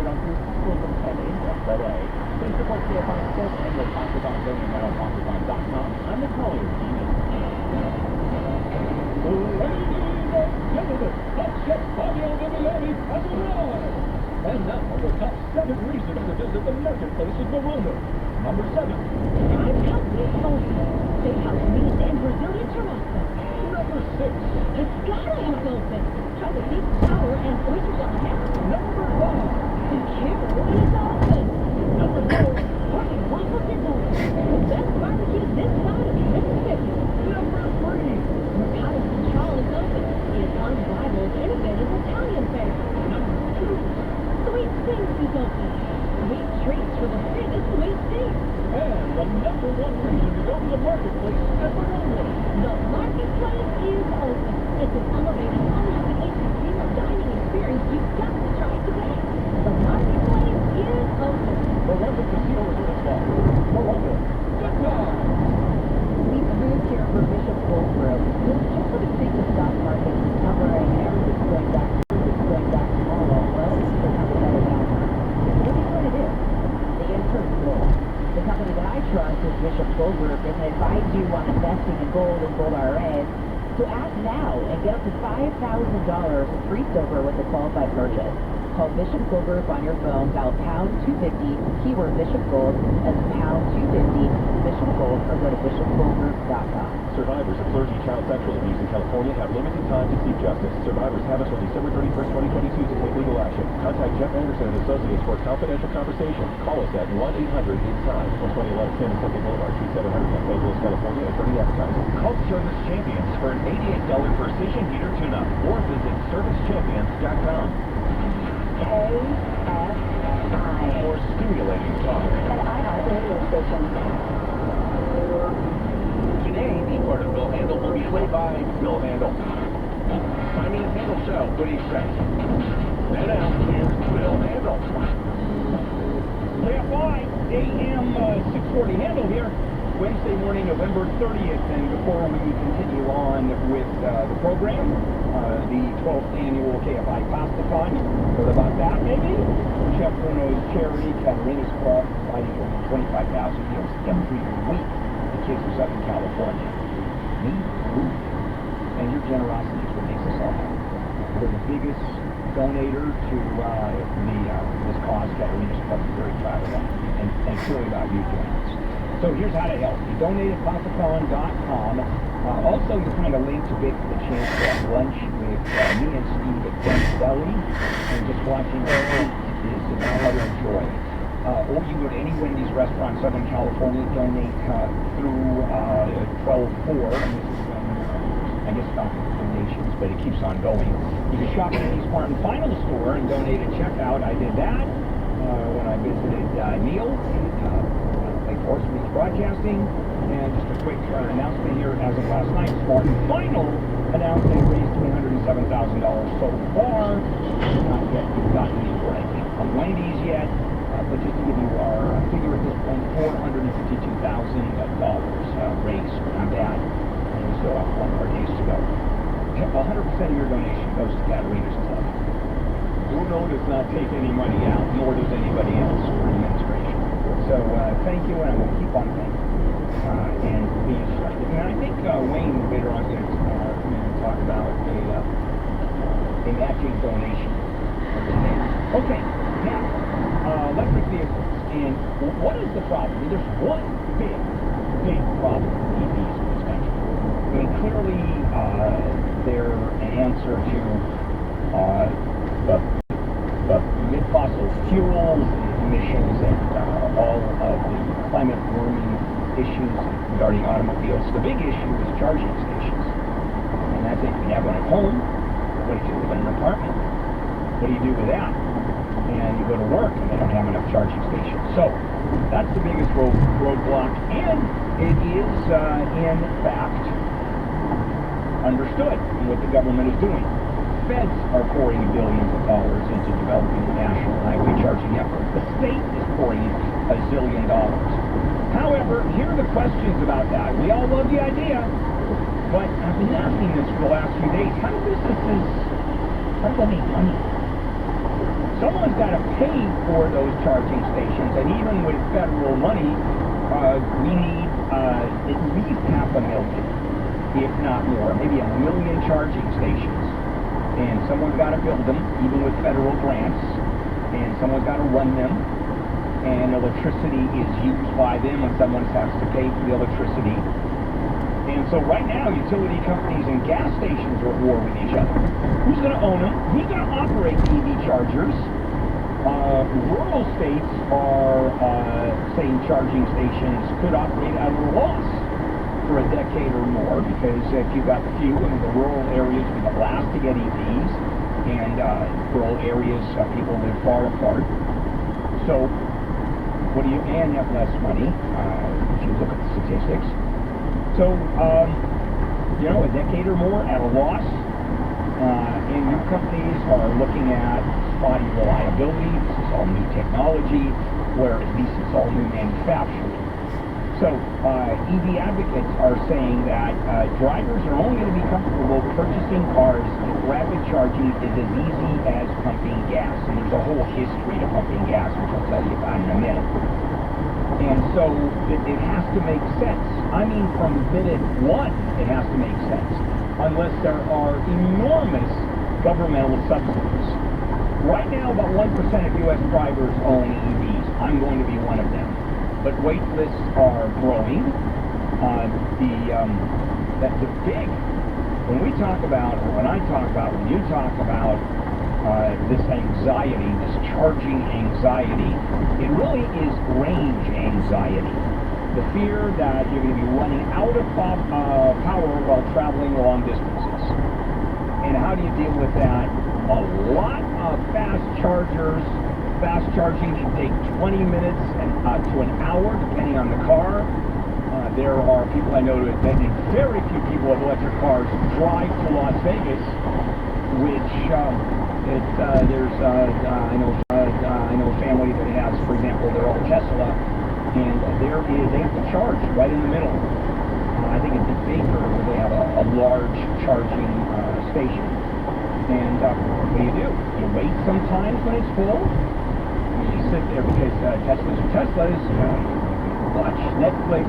located on Cleveland 10 West LA. Please support KFI Sports and the Pocketbon Building at Pocketbon.com. I'm the Collier team. Ladies and gentlemen, Hot Chef Fabio Viviani has arrived. And now, the top 7 reasons to visit the marketplace of Verona. Number 7. Five companies open. Steakhouse meat and Brazilian churrasco. Number 6. It's gotta have open. Try the beef sour and oyster delicatessen. Number 5. The Carol is open. Number 4. Party Waffles is open. The best barbecue this side of Mississippi. Number 3. Mercado Central is open. It's unrivaled innovative Italian fare. Number 2. Sweet Things is open. Sweet treats for the biggest sweet things. And the number 1 reason to go to the marketplace at Verona. The marketplace is open. It's an elevated, all-you-can-eat casino dining experience you've got to try today. The marketplace is open. Verona Casino is the spot. Verona, good time. We've moved here for Bishop Goldgrove. Just for the sake of stock market, I'm wearing everything's going back tomorrow. Well, there's nothing better down there. What do you want to do? The answer is gold. The company that I trust is Bishop Gold Group, and they advise you on investing in gold and gold RAs. So act now and get up to $5,000 in free silver with a qualified purchase. Call Bishop Gold Group on your phone, dial pound 250, keyword Bishop Gold, that's pound 250, Bishop Gold, or go to bishopgoldgroup.com. Survivors of clergy child sexual abuse in California have limited time to seek justice. Survivors have until December 31st, 2022 to take legal action. Contact Jeff Anderson and Associates for a confidential conversation. Call us at 1-800-8-SIGN, 12011 San Vicente Boulevard, Suite 700, Los Angeles, California, attorney advertising. Call Service Champions for an $88 precision heater tune-up or visit servicechampions.com. KFI. For stimulating talk. An iHeart radio station. Today, the part of Bill Handle will be played by Bill Handle. Find me in Handle Show. What do you expect? And now, here's Bill Handle. KFI, AM 640 Handle here. Wednesday morning, November 30th, and before we continue on with the program, the 12th annual KFI Pasta-Thon, heard about that maybe? Chef Bruno's charity, Caterina's Club, providing over 25,000 meals every week to kids in Southern California. Need food. And your generosity is what makes us all happy. We're the biggest donator to this cause, Caterina's Club. We're very proud of that. And it's really about you doing this. So here's how to help. You donate at pastathon.com. Also, you'll find a link to bid for the chance to have lunch with me and Steve at Ben's Deli. And just watching us eat is an utter joy. Or you go to any Wendy's restaurant in Southern California, donate through 12/4. And this is I guess not donations, but it keeps on going. You can shop at the Spartan Final store and donate at checkout. I did that when I visited Neil Force Meets Broadcasting. And just a quick announcement here, as of last night, Spartan Final announced they raised $307,000 so far. Not yet gotten any break from Wendy's yet, but just to give you our figure at this point, $452,000 raised on that, and we still have 1 more days to go. 100% of your donation goes to Caterina's Club. Bruno does not take any money out, nor does anybody else for administration. So thank you, and I'm going to keep on thanking and be instructed. And I think Wayne later on is going to talk about a matching donation today. Okay, now, electric vehicles. And what is the problem? I mean, there's one big problem with EVs in this country. I mean, clearly they're an answer to the mid-fossil fuels, emissions, and all of the climate warming issues regarding automobiles. The big issue is charging stations. And that's it. You can have one at home. What if you live in an apartment? What do you do with that? And you go to work and they don't have enough charging stations. So that's the biggest roadblock. And it is, in fact, understood in what the government is doing. Feds are pouring billions of dollars into developing the national highway charging effort. The state is pouring $1 zillion. However, here are the questions about that. We all love the idea, but I've been asking this for the last few days. How do they make money? someone's got to pay for those charging stations, and even with federal money, we need at least 500,000, if not more, maybe 1 million charging stations. And someone's got to build them, even with federal grants, and someone's got to run them, and electricity is used by them, and someone has to pay for the electricity. And so right now, utility companies and gas stations are at war with each other. Who's going to own them? Who's going to operate EV chargers? Rural states are saying charging stations could operate at a loss for a decade or more, because if you've got few in the rural areas, will be the last to get EVs, and rural areas, people live far apart. So, what do you, and have less money, if you look at the statistics. So, you know, a decade or more at a loss, and new companies are looking at spotty reliability. This is all new technology, where at least it's all new manufacturing. So, EV advocates are saying that drivers are only going to be comfortable purchasing cars if rapid charging is as easy as pumping gas. And there's a whole history to pumping gas, which I'll tell you about in a minute. And so, it has to make sense. I mean, from minute one, it has to make sense. Unless there are enormous governmental subsidies. Right now, about 1% of U.S. drivers own EVs. I'm going to be one of them. But wait lists are growing. That's a big, when we talk about, or when I talk about, when you talk about this anxiety, this charging anxiety, it really is range anxiety. The fear that you're going to be running out of power while traveling long distances. And how do you deal with that? A lot of fast chargers. Fast charging can take 20 minutes to an hour, depending on the car. There are people I know that very few people with electric cars drive to Las Vegas, which I know a family that has, for example, their old Tesla, and they have to charge right in the middle. I think it's in Baker where they have a large charging station. And what do? You wait sometimes when it's full. You sit there because Teslas, watch Netflix,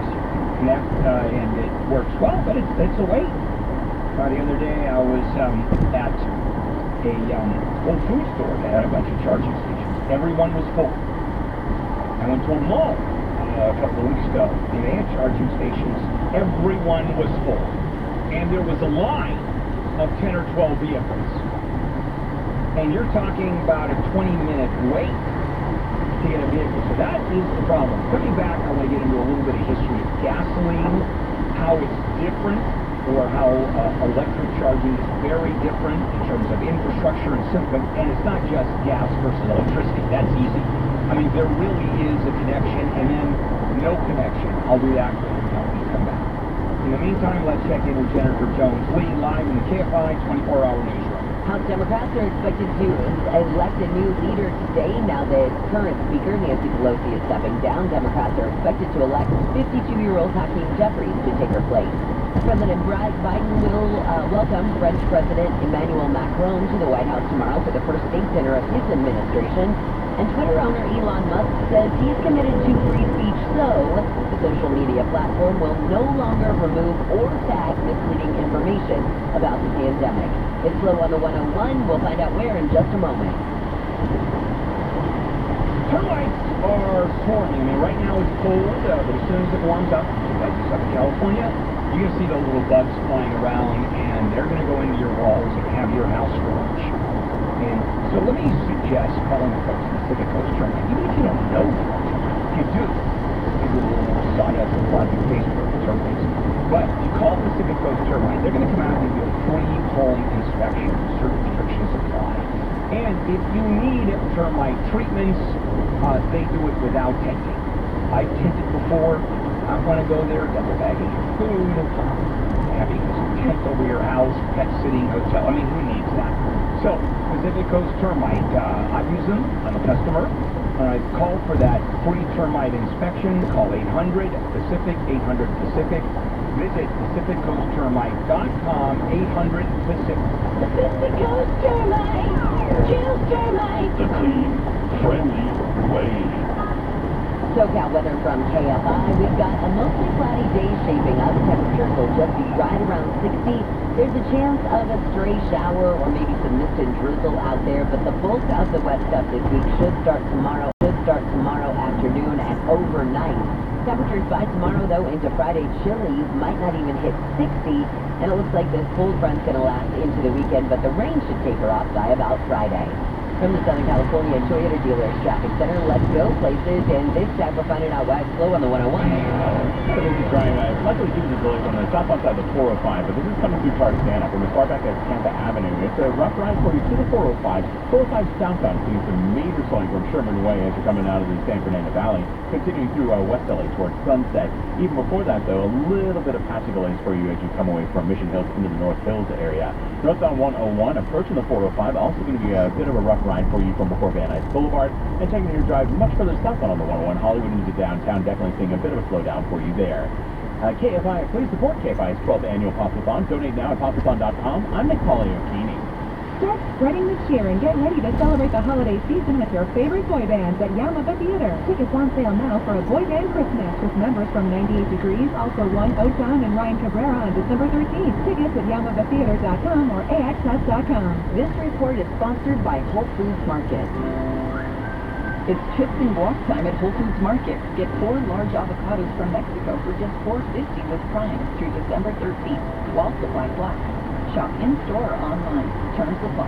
connect, and it works well, but it's a wait. The other day I was at a Whole Food store that had a bunch of charging stations. Everyone was full. I went to a mall a couple of weeks ago, and they had charging stations. Everyone was full. And there was a line of 10 or 12 vehicles. And you're talking about a 20-minute wait to get a vehicle. So that is the problem. Coming back, I want to get into a little bit of history of gasoline, how it's different, or how electric charging is very different in terms of infrastructure and system. And it's not just gas versus electricity. That's easy. I mean, there really is a connection, and then no connection. I'll do that when we come back. In the meantime, let's check in with Jennifer Jones-Lee live in the KFI 24-hour newsroom. House Democrats are expected to elect a new leader today. Now that current Speaker Nancy Pelosi is stepping down, Democrats are expected to elect 52-year-old Hakeem Jeffries to take her place. President Biden will welcome French President Emmanuel Macron to the White House tomorrow for the first state dinner of his administration. And Twitter owner Elon Musk says he's committed to free speech, so the social media platform will no longer remove or tag misleading information about the pandemic. It's Slow on the 101. We'll find out where in just a moment. Termites are swarming. I mean, right now it's cold, but as soon as it warms up, like in Southern California, you're going to see those little bugs flying around, and they're going to go into your walls and have your house for lunch. And so let me suggest calling the folks in the Pacific Coast Termite, even if you don't know them. If you do, maybe a little sawdust and flood your Facebook termites. But if you call the Pacific Coast Termite, they're going to come out and do a free home inspection. Certain restrictions apply. And if you need termite treatments, they do it without tenting. I've tented before. I want to go there, double bagging your food, having some tent over your house, pet sitting, hotel. I mean, who needs that? So, Pacific Coast Termite, I use them. I'm a customer. Call for that free termite inspection. Call 800-PACIFIC, 800-PACIFIC. Visit PacificCoastTermite.com, 800 Pacific. Pacific Coast Termite! Choose Termite! The clean, friendly way. SoCal weather from KFI. We've got a mostly cloudy day shaping up. Temperatures will just be right around 60. There's a chance of a stray shower or maybe some mist and drizzle out there, but the bulk of the wet stuff this week should start tomorrow afternoon and overnight. Temperatures by tomorrow, though, into Friday chillies might not even hit 60, and it looks like this cold front's going to last into the weekend, but the rain should taper off by about Friday. From the Southern California Toyota Dealers Traffic Center, let's go places, and this time we're finding out why it's slow on the 101. Kind of busy driving. Luckily, due to the delays on the south side of the 405, but this is coming through Tarzana from as far back as Tampa Avenue. It's a rough ride for you to the 405. 405 southbound, seeing some major slowing from Sherman Way as you're coming out of the San Fernando Valley, continuing through West LA towards Sunset. Even before that, though, a little bit of patchy delays for you as you come away from Mission Hills into the North Hills area. Northbound 101, approaching the 405, also going to be a bit of a rough ride for you from before Van Nuys Boulevard, and taking your drive much further southbound on the 101, Hollywood into downtown, definitely seeing a bit of a slowdown for you there. KFI, please support KFI's 12th annual Pastathon. Donate now at pastathon.com. I'm Nick Poliokini. Start spreading the cheer and get ready to celebrate the holiday season with your favorite boy bands at Yamaha Theater. Tickets on sale now for a boy band Christmas with members from 98 Degrees, Also One, O-Town, and Ryan Cabrera on December 13th. Tickets at YamahaTheater.com or AXS.com. This report is sponsored by Whole Foods Market. It's chips and guac time at Whole Foods Market. Get 4 large avocados from Mexico for just $4.50 with Prime through December 13th, while supplies last. Shop in-store or online. Terms apply.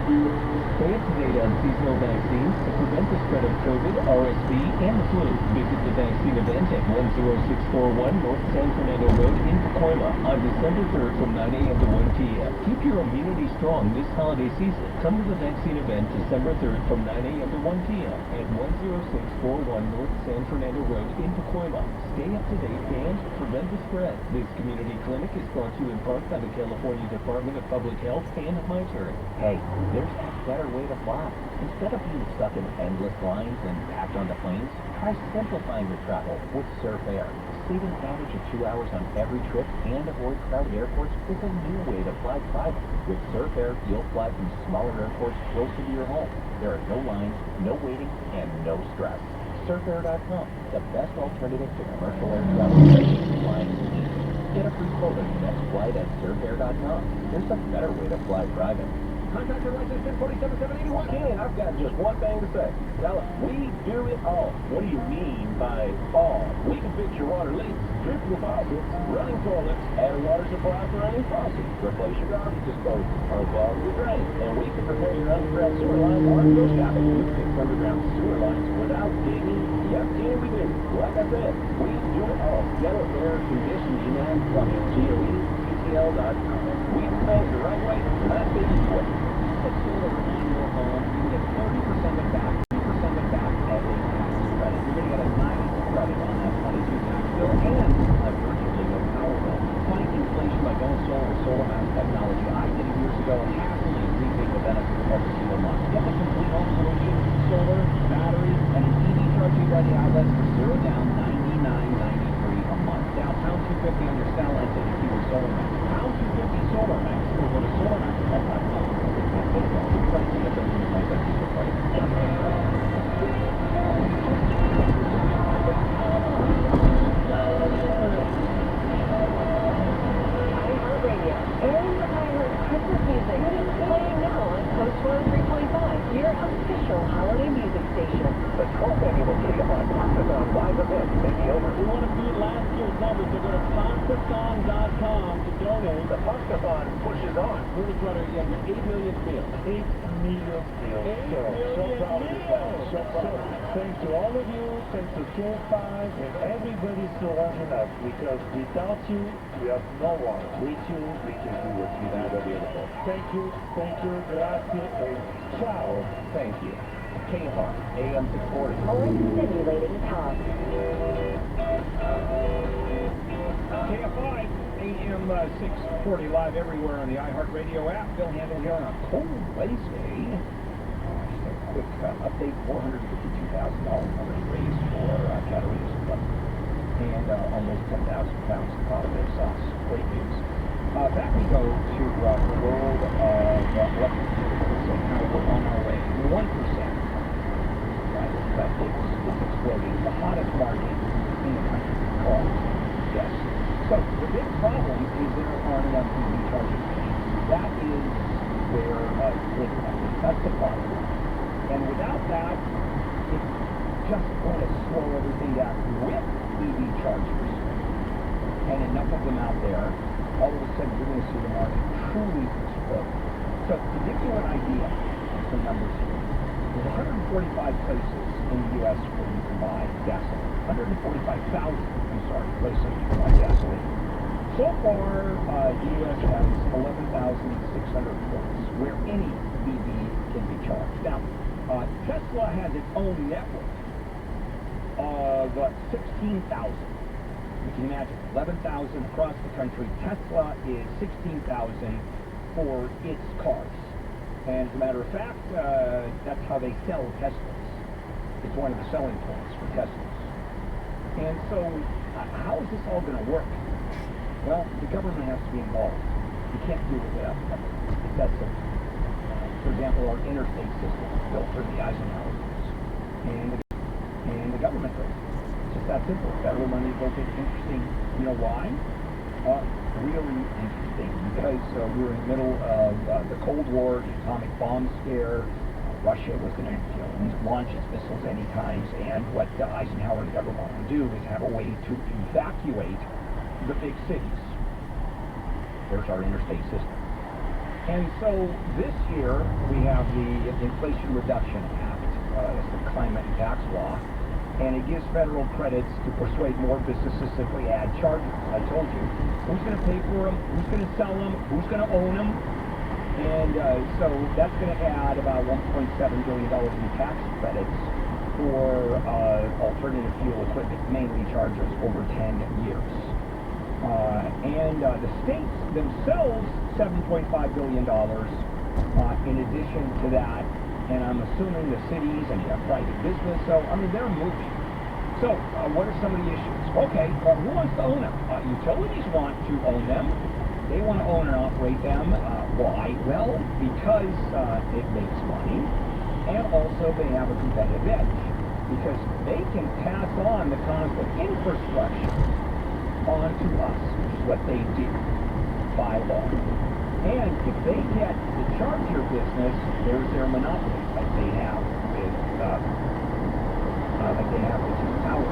Stay up to date on seasonal vaccines to prevent the spread of COVID, RSV, and the flu. Visit the vaccine event at 10641 North San Fernando Road in Pacoima on December 3rd from 9 a.m. to 1 p.m. Keep your immunity strong this holiday season. Come to the vaccine event December 3rd from 9 a.m. to 1 p.m. at 10641 North San Fernando Road in Pacoima. Stay up to date and prevent the spread. This community clinic is brought to you in part by the California Department of Public Health and My Turn. Hey, there's a better way to fly. Instead of being stuck in endless lines and packed onto planes, try simplifying your travel with Surf Air. Save an average of 2 hours on every trip and avoid crowded airports with a new way to fly private. With Surf Air, you'll fly from smaller airports closer to your home. There are no lines, no waiting, and no stress. SurfAir.com, the best alternative to commercial air travel. Flying easy. Get a free quote on your next flight at SurfAir.com. There's a better way to fly private. Contractor license 1047-781. Ken, I've got just one thing to say. Tell us, we do it all. What do you mean by all? We can fix your water leaks, drip your faucets, running toilets, add a water supply for any faucet, replace your garbage disposal, unclog your drain, and we can repair your underground sewer line or go shopping. We fix underground sewer lines without digging. Yep, Ken, we do. Like I said, we do it all. Yellow air conditioning and plumbing. GOE.com. We do things the right way, not the easy way. Put solar on your home, you get 30% back as a tax credit. You're going to get a nice credit on that 22 tax bill and a virtually no power bill. Fight inflation by going solar with Solar Mass Technology. I did it years ago and happily reaping the benefits every single month. Get the complete home solution, solar, battery, and an EV charging ready outlet for zero down, $99.93 a month. Now, pound 250 on your cell and take a keyword Solar Max. Pound 250 Solar Max. Or go to solarmax.com. Your official holiday music station. The 12th annual KFI Pastathon live event may be over. We want to beat last year's numbers, so go to pastathon.com to donate. The Pastathon pushes on. We're going to try to get 8 million meals. 8 million meals. So proud of yourself. So proud. Thanks to all of you, thanks to K5 and everybody surrounding us, because without you, we have no one. With you, we can do what we do. Beautiful. Thank you, gracias, and ciao. Thank you. KFI, AM 640. Stimulating talk. KFI, AM 640 live everywhere on the iHeartRadio app. Bill Handel here on a cold Wednesday. Just a quick update, $452,000 raised for Catalina's Club. and almost 10,000 pounds of positive sauce. Great news. Back we go to the world of electric vehicles and how we're on our way. 1%. Right, but it's exploding. The hottest market in the country. Cars. Yes. So the big problem is there aren't enough EV charging stations. That is where that's the problem. And without that, it's just going to slow everything down. With EV chargers and enough of them out there, all of a sudden you're going to see the market truly explode. So to give you an idea of some numbers here, there's 145 places in the U.S. where you can buy gasoline. 145,000, places you can buy gasoline. So far, the U.S. has 11,600 points where any EV can be charged. Now, Tesla has its own network of 16,000. You can imagine, 11,000 across the country. Tesla is 16,000 for its cars. And as a matter of fact, that's how they sell Teslas. It's one of the selling points for Teslas. And so, how is this all going to work? Well, the government has to be involved. You can't do it without the government. It's that simple. For example, our interstate system was built for the Eisenhower years. And the government does it. It's just that simple. Federal money goes in. Interesting. You know why? Really interesting. Because we were in the middle of the Cold War, the atomic bomb scare. Russia was going to launch its missiles any times. And what Eisenhower and the government wanted to do is have a way to evacuate the big cities. There's our interstate system. And so this year we have the Inflation Reduction Act, it's the climate and tax law, and it gives federal credits to persuade more businesses simply add chargers. I told you, who's going to pay for them, who's going to sell them, who's going to own them, and so that's going to add about $1.7 billion in tax credits for alternative fuel equipment, mainly chargers, over 10 years. And the states themselves, $7.5 billion in addition to that, and I'm assuming the cities and private business, so, I mean, they're moving. So, what are some of the issues? Okay, who wants to own them? Utilities want to own them. They want to own and operate them. Why? Well, because it makes money, and also they have a competitive edge, because they can pass on the cost of infrastructure on to us, which is what they do by law. And if they get the charger business, there's their monopoly, like they have with the two towers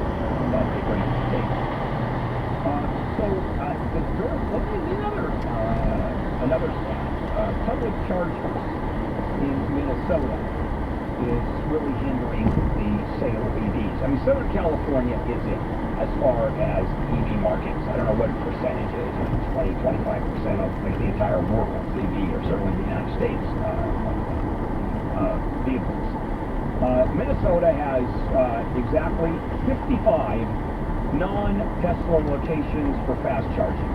that they bring to the table. Look at another stat. Public chargers in Minnesota is really hindering the sale of EVs. I mean, Southern California is it as far as EV markets. I don't know what percentage it is, 20, 25% of the entire world's EV, or certainly the United States vehicles. Minnesota has exactly 55 non-Tesla locations for fast charging.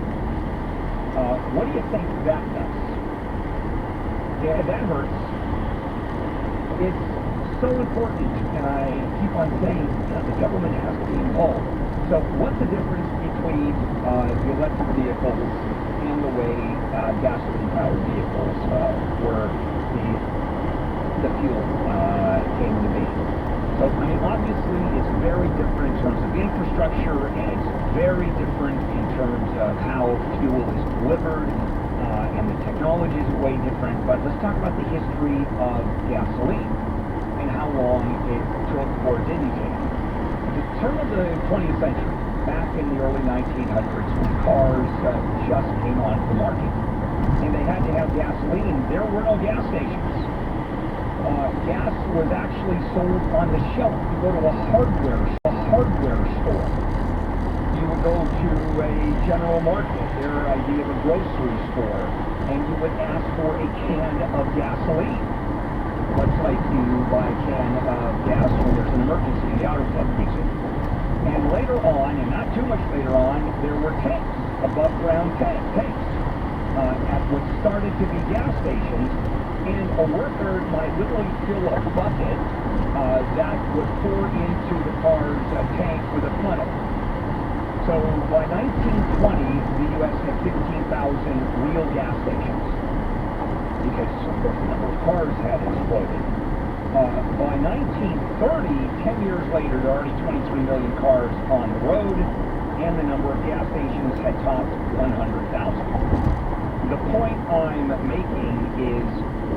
What do you think that does? Yeah, that hurts. It's so important, and I keep on saying that the government has to be involved. So what's the difference between the electric vehicles and the way gasoline-powered vehicles were the fuel came to be? So, I mean, obviously, it's very different in terms of infrastructure, and it's very different in terms of how fuel is delivered, and the technology is way different. But let's talk about the history of gasoline and how long it took or didn't take. At the turn of the 20th century, back in the early 1900s, when cars just came onto the market, and they had to have gasoline, there were no gas stations. Gas was actually sold on the shelf. You go to a hardware store. You would go to a general market, their idea of a grocery store, and you would ask for a can of gasoline. Much like you buy a can of gas when there's an emergency in the auto club precinct. And later on, and not too much later on, there were tanks, above ground tanks, at what started to be gas stations. And a worker might literally fill a bucket that would pour into the car's tank with a funnel. So by 1920, the U.S. had 15,000 real gas stations because, of course, the number of cars had exploded. By 1930, 10 years later, there are already 23 million cars on the road, and the number of gas stations had topped 100,000. The point I'm making is,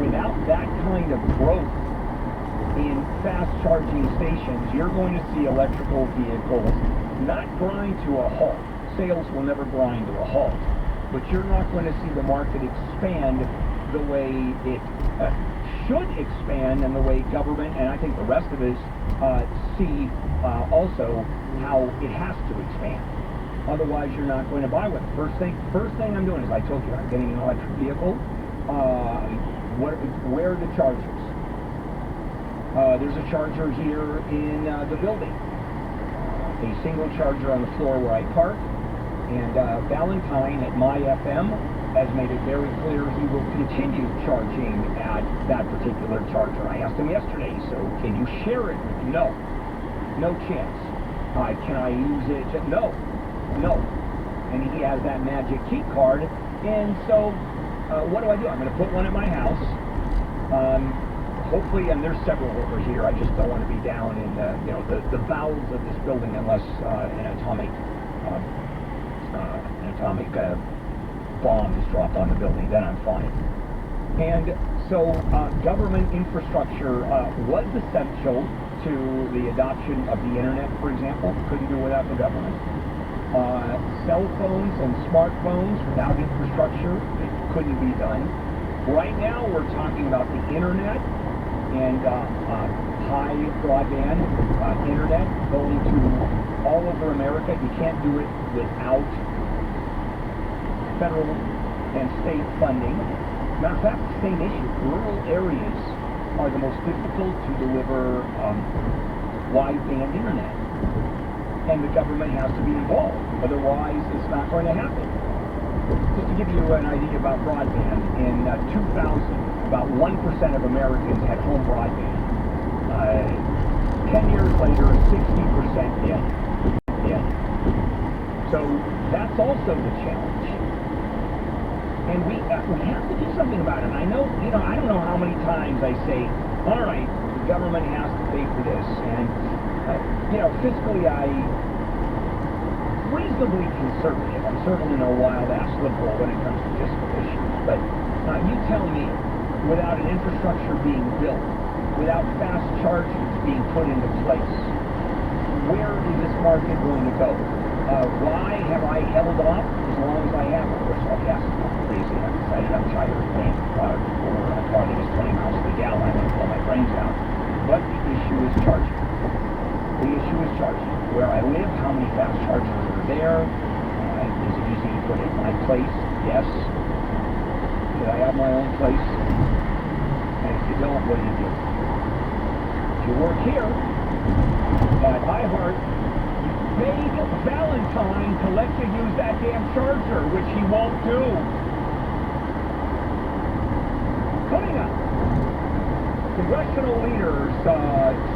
without that kind of growth in fast charging stations, you're going to see electrical vehicles not grind to a halt. Sales will never grind to a halt, but you're not going to see the market expand the way it should expand, and the way government and I think the rest of us see also how it has to expand. Otherwise, you're not going to buy one. First thing I'm doing is, I told you, I'm getting an electric vehicle. Where are the chargers? There's a charger here in the building. A single charger on the floor where I park. And Valentine at My FM has made it very clear he will continue charging at that particular charger. I asked him yesterday, so can you share it with me? No. No chance. Can I use it? No. No. And he has that magic key card. And so what do? I'm going to put one at my house. Hopefully, and there's several over here. I just don't want to be down in the bowels of this building unless an atomic bomb is dropped on the building. Then I'm fine. And so government infrastructure was essential to the adoption of the internet, for example. Couldn't do without the government. Cell phones and smartphones without infrastructure, it couldn't be done. Right now, we're talking about the internet and high broadband internet going to all over America. You can't do it without federal and state funding. Matter of fact, same issue. Rural areas are the most difficult to deliver wideband internet. And the government has to be involved. Otherwise, it's not going to happen. Just to give you an idea about broadband, in 2000, about 1% of Americans had home broadband. 10 years later, 60% did. So that's also the challenge. And we have to do something about it. I know, I don't know how many times I say, all right, the government has to pay for this. And, fiscally, I'm reasonably conservative. I'm certainly no wild-ass liberal when it comes to fiscal issues. But you tell me, without an infrastructure being built, without fast chargers being put into place, where is this market going to go? Why have I held off as long as I have? Of course, all gas is not crazy. I've decided I'm tired of paying for a car that is 20 miles per gallon. I'm going to blow my brains out. But the issue is charging. The issue is charging. Where I live, how many fast chargers are there? Is it easy to put in my place? Yes. Do I have my own place? And if you don't, what do you do? If you work here at iHeart, you beg Valentine to let you use that damn charger, which he won't do. Coming up, congressional leaders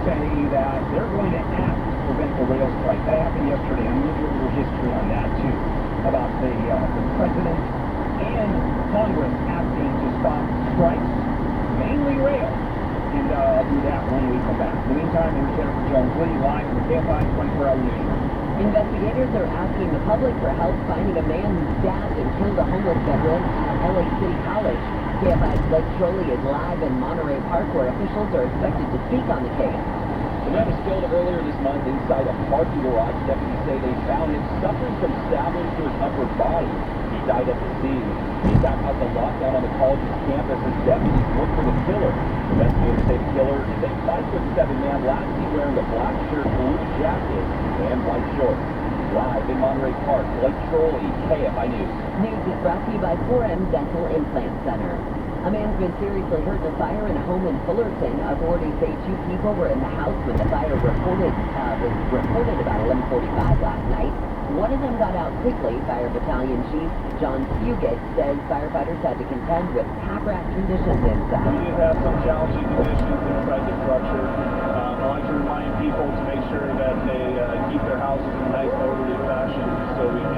say that they're going to act to prevent the rail strike. That happened yesterday. I'm going to do a little history on that, too, about the president and Congress acting to stop strikes, mainly rail. And I'll do that when we come back. In the meantime, here's Jennifer Jones-Lee, live from the KFI 24-hour news. Investigators are asking the public for help finding a man who stabbed and killed a homeless veteran at LA City College. KFI's Blake Trolley is live in Monterey Park, where officials are expected to speak on the case. The man was killed earlier this month inside a parking garage. Deputies say they found him suffering from stabbing to his upper body. He died at the scene. The attack caused a lockdown on the college's campus as deputies look for the killer. Investigators say the killer is a 5'7" man, last seen wearing a black shirt, blue jacket, and white shorts. Live in Monterey Park, Blake Trolley, KFI News. News is brought to you by 4M Dental Implant Center. A man's been seriously hurt in a fire in a home in Fullerton. Authorities say 2 people were in the house when the fire was reported about 11:45 last night. One of them got out quickly. Fire Battalion Chief John Fugit says firefighters had to contend with pack-rat conditions inside. We did have some challenging conditions inside the structure. I like to remind people to make sure that they keep their houses in nice, orderly fashion. extinction so we can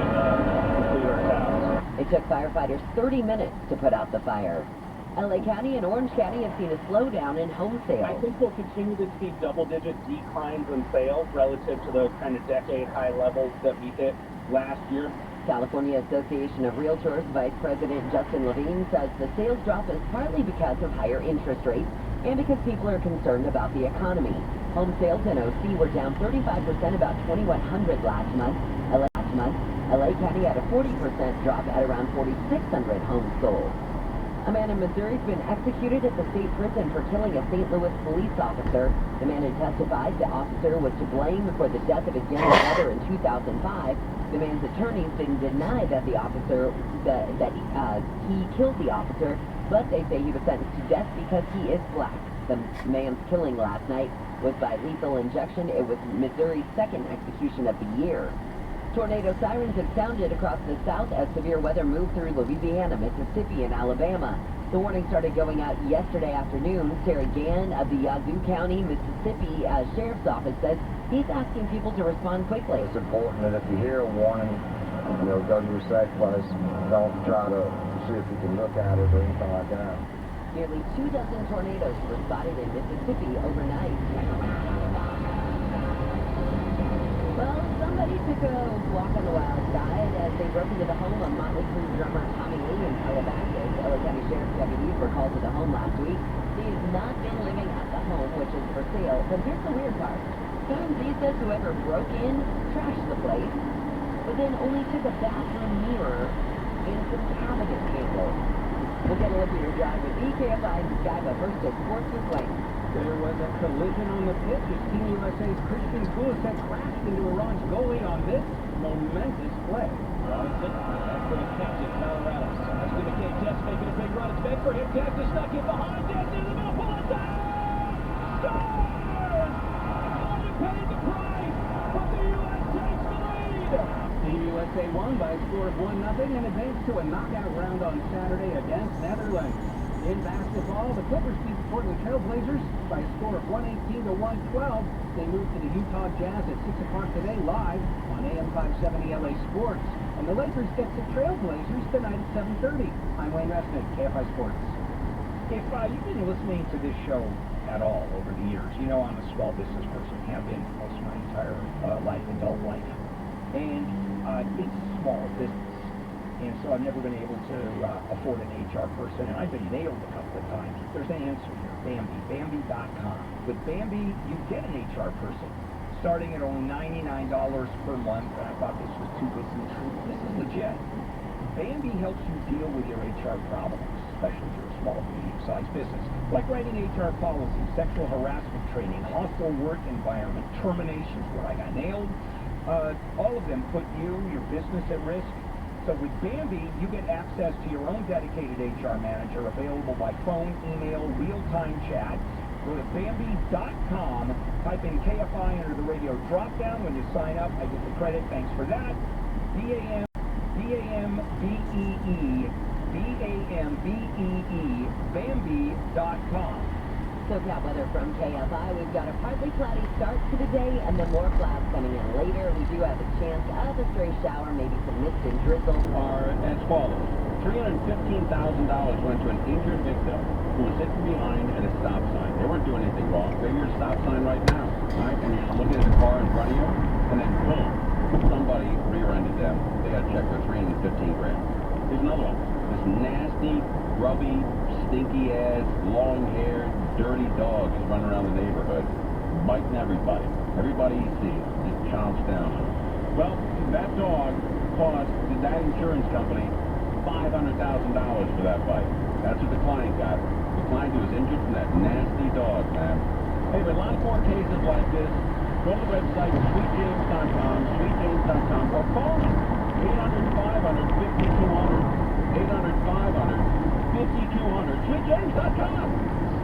complete our tasks. It took firefighters 30 minutes to put out the fire. LA County and Orange County have seen a slowdown in home I sales. think we'll continue to see double-digit declines in sales relative to those kind of decade-high levels that we hit last year. California Association of Realtors Vice President Justin Levine says the sales drop is partly because of higher interest rates and because people are concerned about the economy. Home sales in OC were down 35%, about 2,100 last month. LA County had a 40% drop at around 4,600 homes sold. A man in Missouri has been executed at the state prison for killing a St. Louis police officer. The man had testified the officer was to blame for the death of his younger brother in 2005. The man's attorneys didn't deny that the officer he killed the officer, but they say he was sentenced to death because he is black. The man's killing last night was by lethal injection. It was Missouri's second execution of the year. Tornado sirens have sounded across the south as severe weather moved through Louisiana, Mississippi, and Alabama. The warning started going out yesterday afternoon. Terry Gann of the Yazoo County, Mississippi Sheriff's Office says he's asking people to respond quickly. It's important that if you hear a warning, go to your safe place. Don't try to see if you can look at it or anything like that. Nearly 2 dozen tornadoes were spotted in Mississippi overnight. Well, somebody took a walk on the wild side as they broke into the home of Motley Crue drummer Tommy Lee in Calabasas. LA County Sheriff's deputies were called to the home last week. He has not been living at the home, which is for sale. But here's the weird part. TMZ says whoever broke in trashed the place, but then only took a bathroom mirror and some cabinet tables. We'll get a look at your drive with EKFI and Sky, but first to sports with Wayne. There was a collision on the pitch as Team USA's Christian Pulisic crashed into Iran's goalie on this momentous play. Robinson, that's for the captain, Colorado. That's going to get Jets making a big run. It's big for him. Jets is stuck in behind. Jets in the middle. Pulisic! Scores! Oh, you paid the price, but the U.S. takes the lead. Team USA won by a score of 1-0 and advanced to a knockout round on Saturday against Netherlands. In basketball, the Clippers beat the Portland Trail Blazers by a score of 118 to 112. They moved to the Utah Jazz at 6 o'clock today live on AM 570 LA Sports. And the Lakers get the Trail Blazers tonight at 7:30. I'm Wayne Resnick, KFI Sports. If you've been listening to this show at all over the years, you know I'm a small business person, have been most of my entire adult life. And it's small business. And so I've never been able to afford an HR person, and I've been nailed a couple of times. There's an answer here, Bambi, Bambi.com. With Bambi, you get an HR person starting at only $99 per month. And I thought this was too good to be true. This is legit. Bambi helps you deal with your HR problems, especially if you're a small, medium-sized business, like writing HR policies, sexual harassment training, hostile work environment, terminations, where I got nailed. All of them put you, your business at risk. So with Bambi, you get access to your own dedicated HR manager, available by phone, email, real-time chat. Go to Bambi.com, type in KFI under the radio drop-down. When you sign up, I get the credit. Thanks for that. B-A-M-B-E-E, Bambi.com. SoCal weather from KFI. We've got a partly cloudy start to the day and then more clouds coming in later. We do have a chance of a stray shower, maybe some mist and drizzle. Are as follows. $315,000 went to an injured victim who was sitting behind at a stop sign. They weren't doing anything wrong. They're your stop sign right now. Right? And you're looking at the car in front of you, and then boom, somebody rear-ended them. They got to check for $315,000. Here's another one. This nasty, grubby, stinky-ass, long-haired, dirty dog is running around the neighborhood, biting everybody. Everybody you see just chomps down. Well, that dog cost that insurance company $500,000 for that bite. That's what the client got. The client who was injured from that nasty dog, man. Hey, but a lot more cases like this. Go to the website, sweetjames.com, sweetjames.com, or call them. 800-500-5200, 800-500-5200, sweetjames.com.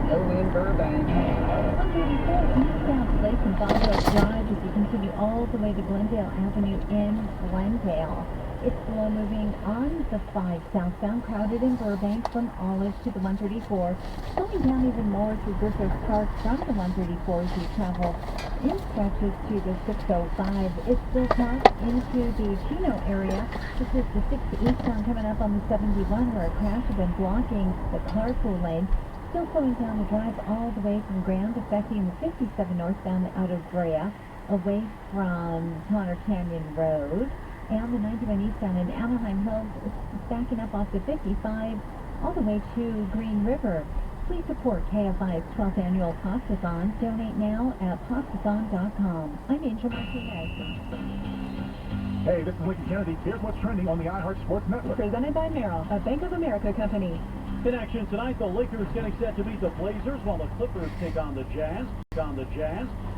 Still in Burbank. 184 East South Place and Boswell Drive as you continue all the way to Glendale Avenue in Glendale. It's slow moving on the 5 southbound, crowded in Burbank from Olive to the 134. Slowing down even more through Griffith Park from the 134 as you travel in stretches to the 605. It's still packed into the Chino area. This is the 6 eastbound coming up on the 71 where a crash had been blocking the Clarkpool lane. Still slowing down the drive all the way from Grand, affecting the 57 northbound out of Brea, away from Connor Canyon Road. And the 91 eastbound in Anaheim Hills is backing up off the 55 all the way to Green River. Please support KFI's 12th annual Pastathon. Donate now at pastathon.com. I'm Angel Martinez. Hey, this is Lincoln Kennedy. Here's what's trending on the iHeart Sports Network. Presented by Merrill, a Bank of America company. In action tonight, the Lakers getting set to beat the Blazers while the Clippers take on the Jazz.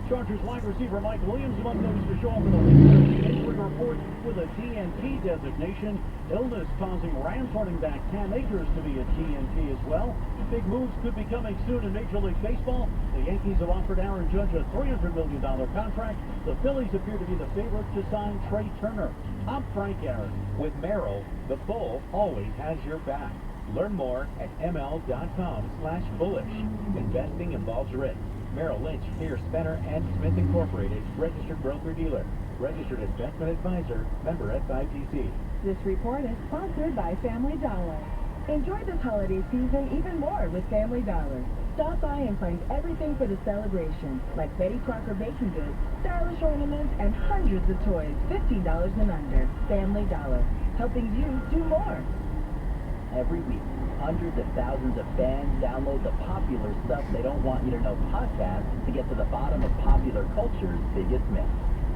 Chargers wide receiver Mike Williams among those to show up in the Lakers injury report with a TNT designation. Illness causing Rams running back Cam Akers to be a TNT as well. Big moves could be coming soon in Major League Baseball. The Yankees have offered Aaron Judge a $300 million contract. The Phillies appear to be the favorite to sign Trey Turner. I'm Frank Aaron. With Merrill, the bull always has your back. Learn more at ml.com/bullish. Investing involves risk. Merrill Lynch, Pierce, Spencer, and Smith Incorporated, registered broker-dealer, registered investment advisor, member SIPC. This report is sponsored by Family Dollar. Enjoy this holiday season even more with Family Dollar. Stop by and find everything for the celebration, like Betty Crocker baking goods, stylish ornaments, and hundreds of toys, $15 and under. Family Dollar, helping you do more. Every week, hundreds of thousands of fans download the popular Stuff They Don't Want You to Know podcast to get to the bottom of popular culture's biggest myths.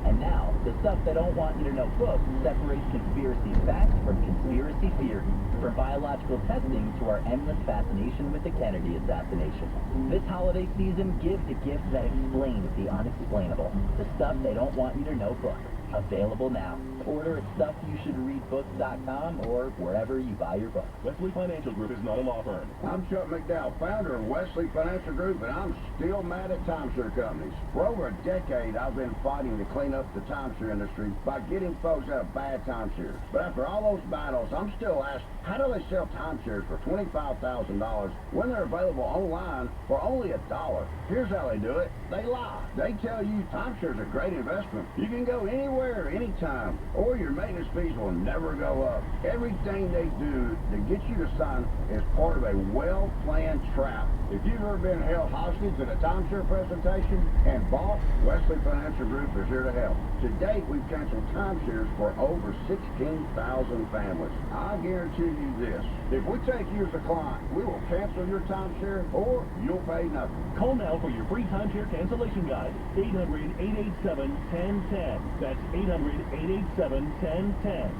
And now, the Stuff They Don't Want You to Know book separates conspiracy facts from conspiracy theories, from biological testing to our endless fascination with the Kennedy assassination. This holiday season, give the gift that explains the unexplainable. The Stuff They Don't Want You to Know book. Available now. Order at StuffYouShouldReadBooks.com or wherever you buy your books. Wesley Financial Group is not a law firm. I'm Chuck McDowell, founder of Wesley Financial Group, and I'm still mad at timeshare companies. For over a decade, I've been fighting to clean up the timeshare industry by getting folks out of bad timeshares. But after all those battles, I'm still asked, how do they sell timeshares for $25,000 when they're available online for only $1? Here's how they do it. They lie. They tell you timeshares are a great investment. You can go anywhere, anytime, or your maintenance fees will never go up. Everything they do to get you to sign is part of a well-planned trap. If you've ever been held hostage at a timeshare presentation and bought, Wesley Financial Group is here to help. To date, we've canceled timeshares for over 16,000 families. I guarantee you this. If we take you as a client, we will cancel your timeshare or you'll pay nothing. Call now for your free timeshare cancellation guide. 800-887-1010. That's 800-887-1010.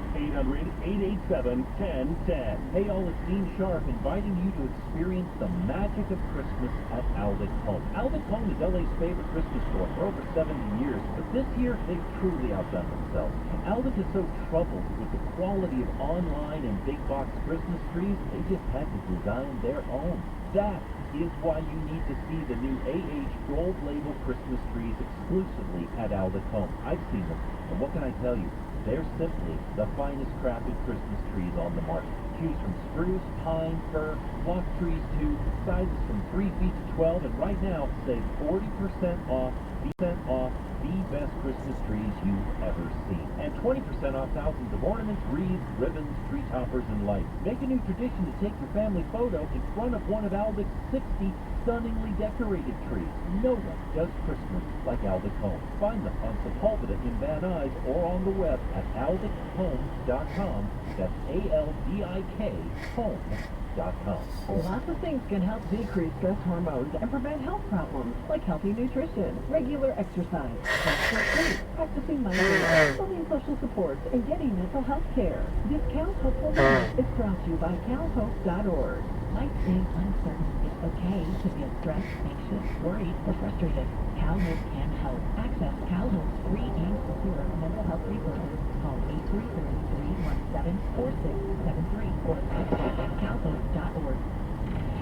800-887-1010. Hey, all, it's Dean Sharp inviting you to experience the magic of Christmas at Aldic Home. Aldic Home is LA's favorite Christmas store for over 70 years, but this year they've truly outdone themselves. Aldic is so troubled with the quality of online and big box Christmas trees, they just had to design their own. That is why you need to see the new AH Gold Label Christmas trees exclusively at Aldic Home. I've seen them, and what can I tell you? They're simply the finest crafted Christmas trees on the market. Choose from spruce, pine, fir, block trees too, sizes from 3 feet to 12, and right now, save 40% off the best Christmas trees you've ever seen. And 20% off thousands of ornaments, wreaths, ribbons, tree toppers, and lights. Make a new tradition to take your family photo in front of one of Aldic's 60 stunningly decorated trees. No one does Christmas like Aldic Home. Find them on Sepulveda in Van Nuys or on the web at aldichome.com. That's A-L-D-I-K home.com. Lots of things can help decrease stress hormones and prevent health problems, like healthy nutrition, regular exercise, healthful sleep, practicing mindfulness, building social supports, and getting mental health care. This Cal's Hopeful Moment is brought to you by calhope.org. Life is uncertain. It's okay to feel stressed, anxious, worried, or frustrated. CalHope can help. Access CalHope's free and secure mental health resources. Call 833-317-4673 or website calhope.org.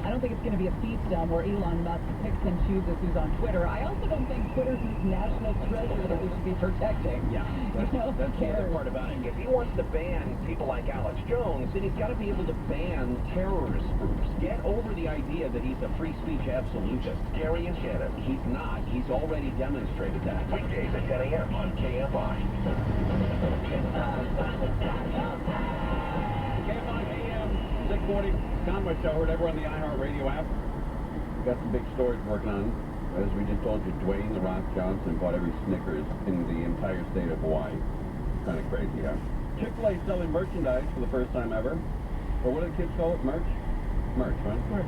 I don't think it's going to be a fiefdom where Elon Musk picks and chooses who's on Twitter. I also don't think Twitter's this national treasure that we should be protecting. Yeah, that's who the cares? other part about it. If he wants to ban people like Alex Jones, then he's got to be able to ban terrorist groups. Get over the idea that he's a free speech absolutist. Gary and Shannon, he's not. He's already demonstrated that. Weekdays at 10 a.m. on KFI. KFI AM 640 Conway Show. Heard everyone on the iHeartRadio app. Got some big stories working on. As we just told you, Dwayne "The Rock" Johnson bought every Snickers in the entire state of Hawaii. Kind of crazy, huh? Chick-fil-A selling merchandise for the first time ever. Or what do the kids call it? Merch? Merch, huh? Merch.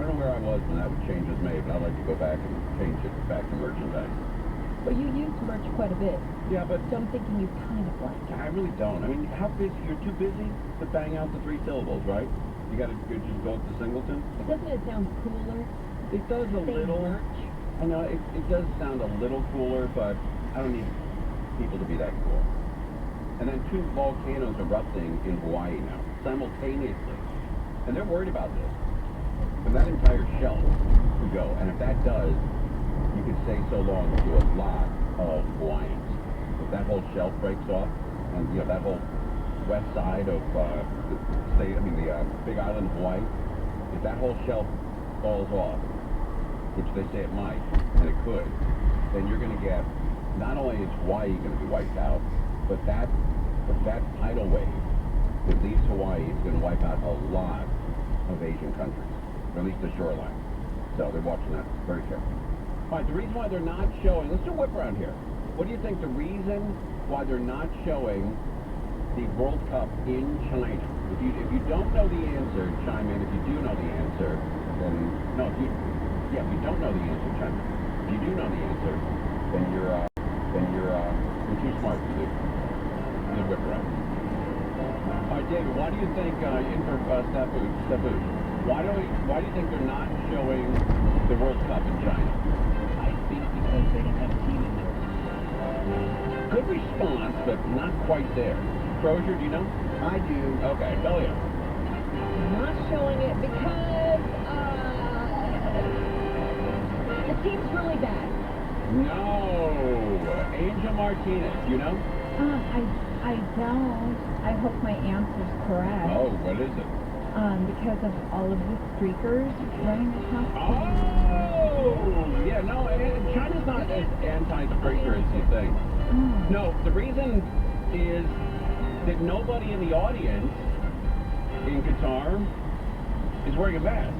I don't know where I was when that change was made, but I'd like to go back and change it back to merchandise. But you use merch quite a bit. Yeah, but So I'm thinking you kind of like it. I really don't. I mean, how busy? You're too busy to bang out the 3 syllables, right? You gotta just go with the singleton. Doesn't it sound cooler? It does a Say little. merch. I know it does sound a little cooler, but I don't need people to be that cool. And then 2 volcanoes erupting in Hawaii now, simultaneously. And they're worried about this. And that entire shelf could go. And if that does, you could say so long to a lot of Hawaiians. If that whole shelf breaks off, and that whole west side of the Big Island of Hawaii, if that whole shelf falls off, which they say it might, and it could, then you're going to get, not only is Hawaii going to be wiped out, but that tidal wave that leaves Hawaii is going to wipe out a lot of Asian countries, or at least the shoreline. So they're watching that very carefully. All right, the reason why they're not showing, let's do a whip around here. What do you think the reason why they're not showing the World Cup in China? If you don't know the answer, chime in. If you do know the answer, then no. If you don't know the answer, chime in. If you do know the answer, then you're too smart to do the whip around. All right, David, why do you think in for Stabu? Why do you think they're not showing the World Cup in China? I think because they don't have a team in there. Good response, but not quite there. Crozier, do you know? I do. Okay, Belia. Not showing it because the team's really bad. No, Angel Martinez. You know? I don't. I hope my answer's correct. Oh, what is it? Because of all of the streakers running across. Oh, yeah. No, China's not as anti-streaker as you think. No, the reason is that nobody in the audience in Qatar is wearing a mask.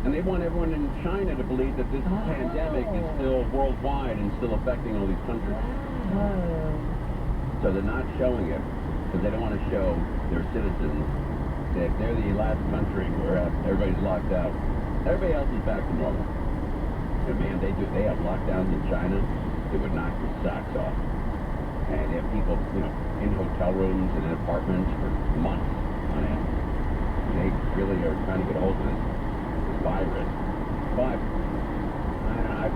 And they want everyone in China to believe that this pandemic is still worldwide and still affecting all these countries. So they're not showing it because they don't want to show their citizens that they're the last country where everybody's locked out. Everybody else is back to normal. And man, they have lockdowns in China that would knock your socks off. And they have people, in hotel rooms and in apartments for months on end. They really are trying to get a hold of this virus. But I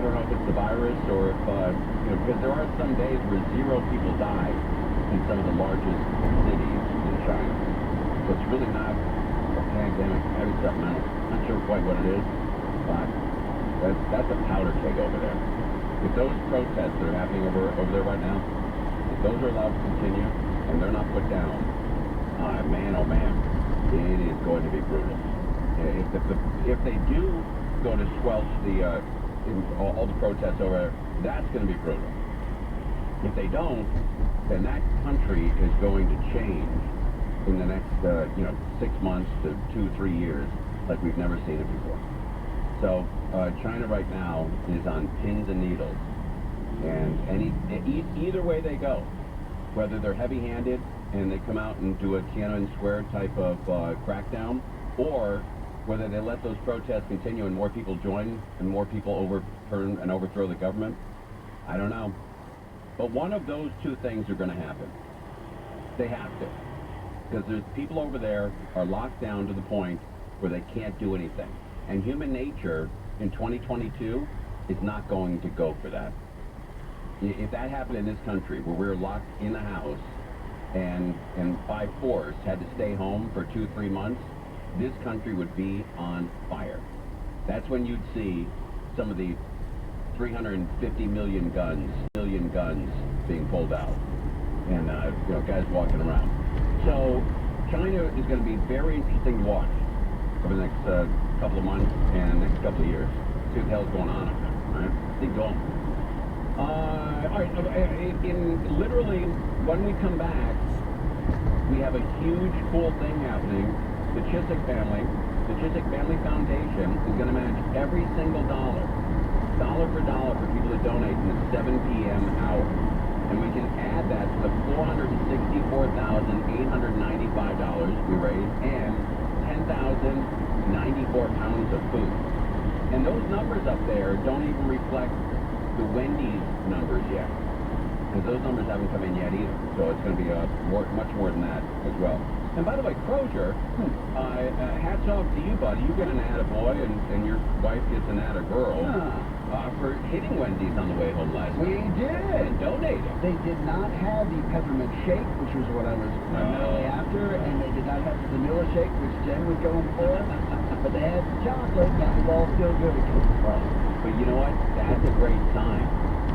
don't know if it's the virus or if because there are some days where 0 people die in some of the largest cities in China. So it's really not a pandemic. Maybe something else. Not sure quite what it is, but that's a powder keg over there. If those protests that are happening over there right now, if those are allowed to continue and they're not put down, man, oh man, it is going to be brutal. If they do go to squelch all the protests over there, that's going to be brutal. If they don't, then that country is going to change in the next 6 months to 2-3 years like we've never seen it before. So China right now is on pins and needles, and either way they go, whether they're heavy-handed and they come out and do a Tiananmen Square type of crackdown, or whether they let those protests continue and more people join and more people overturn and overthrow the government, I don't know. But one of those 2 things are going to happen. They have to. Because there's people over there are locked down to the point where they can't do anything. And human nature in 2022 is not going to go for that. If that happened in this country where we're locked in the house and by force had to stay home for 2-3 months, this country would be on fire. That's when you'd see some of the 350 million guns being pulled out, and guys walking around. So China is going to be very interesting to watch over the next couple of months and next couple of years. See what the hell's going on up there, all right? Big going. All right, literally, when we come back, we have a huge, cool thing happening. The Chiswick Family Foundation is going to match every single dollar for dollar, for people that donate in the 7 p.m. hour. And we can add that to the $464,895 we raised and 10,094 pounds of food. And those numbers up there don't even reflect the Wendy's numbers yet, because those numbers haven't come in yet either. So it's going to be much more than that as well. And by the way, Crozier, hats off to you, buddy. You get an attaboy, and your wife gets an attagirl for hitting Wendy's on the way home last night. We did. And donating. They did not have the peppermint shake, which was what I was primarily after, and they did not have the vanilla shake, which Jen was going for. But they had chocolate, and it was all still good. But you know what? That's a great sign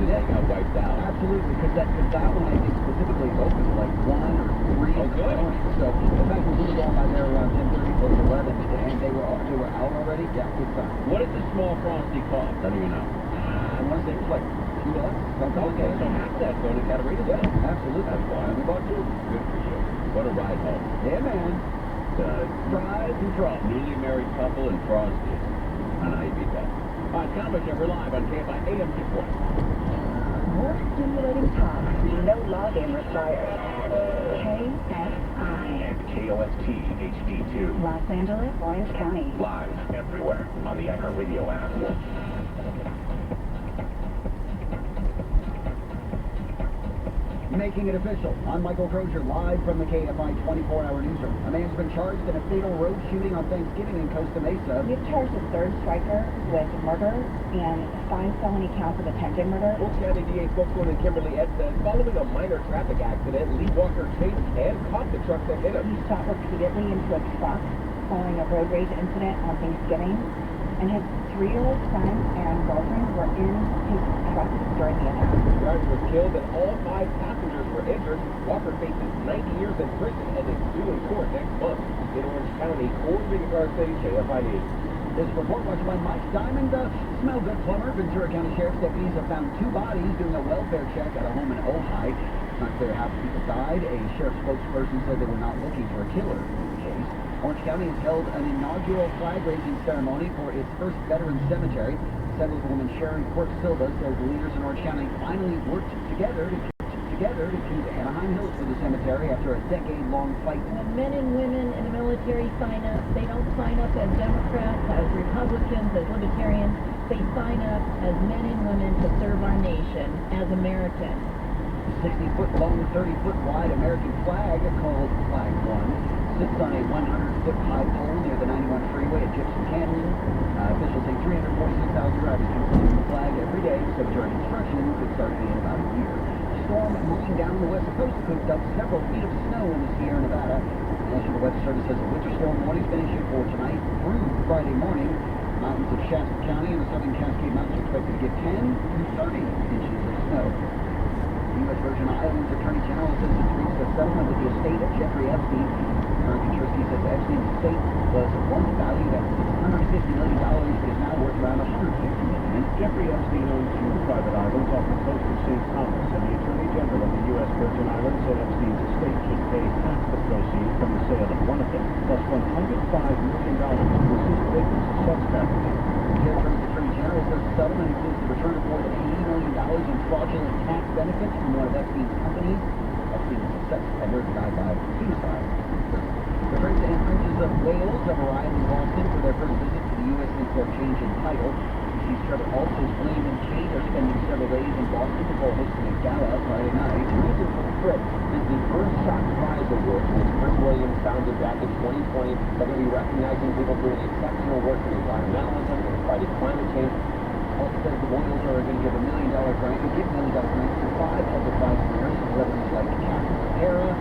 that they got wiped out. Absolutely, because that one I think specifically opened like 1 or 3 in the morning. So the fact that we were going by there around 10:30, close to 11, and they were out already. Yeah, good sign. What did the small Frosty cost? I don't even know. I want to say it was like $2. Something Okay, like so that. half that's going to Katarina's. Yeah, absolutely. That's why we bought 2. Good for you. What a ride home. Yeah, man. Fries and Frosty. Newly married couple and Frosty. I know how you beat that. All right, Combat Show, we're live on KFI AM 640. More stimulating talk. No login required. KFI. And KOST HD2. Los Angeles, Orange County. Live everywhere on the iHeartRadio app. Making it official. I'm Michael Crozier, live from the KFI 24-hour newsroom. A man's been charged in a fatal road shooting on Thanksgiving in Costa Mesa. We've charged a third striker with murder and 5 felony counts of attempted murder. Orange County DA spokeswoman Kimberly Ed says following a minor traffic accident, Lee Walker chased and caught the truck that hit him. He shot repeatedly into a truck following a road rage incident on Thanksgiving, and his 3-year-old son and girlfriend were in his truck during the attack. The driver was killed and all 5 passengers were injured. Walker faces 90 years in prison and is due in court next month. In Orange County, Big Garcia, KFI News. This report watched by Mike Diamond. Smell good plumber. Ventura County Sheriff's deputies have found 2 bodies doing a welfare check at a home in Ojai. It's not clear how the people died. A sheriff's spokesperson said they were not looking for a killer in the case. Orange County has held an inaugural flag-raising ceremony for its first veteran cemetery. Settlewoman Sharon Quirk Silva says the leaders in Orange County finally worked together to keep Anaheim Hills for the cemetery after a decade-long fight. When men and women in the military sign up, they don't sign up as Democrats, as Republicans, as Libertarians. They sign up as men and women to serve our nation as Americans. The 60-foot-long, 30-foot-wide American flag, called Flag 1, sits on a 100-foot-high pole near the 91 freeway at Gypsum Canyon. Officials say 346,000 drivers can see the flag every day. Cemetery construction could start in about a year. A storm moving down the west coast cooked up several feet of snow in the Sierra Nevada. The National Weather Service says a winter storm warning is issued for tonight through Friday morning. Mountains of Shasta County and the southern Cascade Mountains are expected to get 10 to 30 inches of snow. The U.S. Virgin Islands Attorney General says it's reached a settlement with the estate of Jeffrey Epstein. American Trustee says Epstein's estate was once valued at $650 million, but is now worth around $150 million. Jeffrey Epstein owned 2 private islands off the coast of St. Thomas, and the Attorney General of the U.S. Virgin Islands said Epstein's estate should pay half the proceeds from the sale of one of them, plus $105 million to assist victims of sex trafficking. The Attorney General says the settlement includes the return of more than $80 million in fraudulent tax benefits from one of Epstein's companies. Epstein was a sex offender who died by suicide. The Prince and Princess of Wales have arrived in Boston for their first visit to the U.S. since their change in title. BBC's Trevor Alston's William and Kate are spending several days in Boston before hosting a gala Friday night. The reason for the trip is the Earthshot Prize Awards, which Prince William founded back in 2020. They're going to be recognizing people doing exceptional work in environmentalism and fighting climate change. Alston says the Royals are going to give $1 million grant to 5 public prize winners, celebrities like Catherine O'Hara,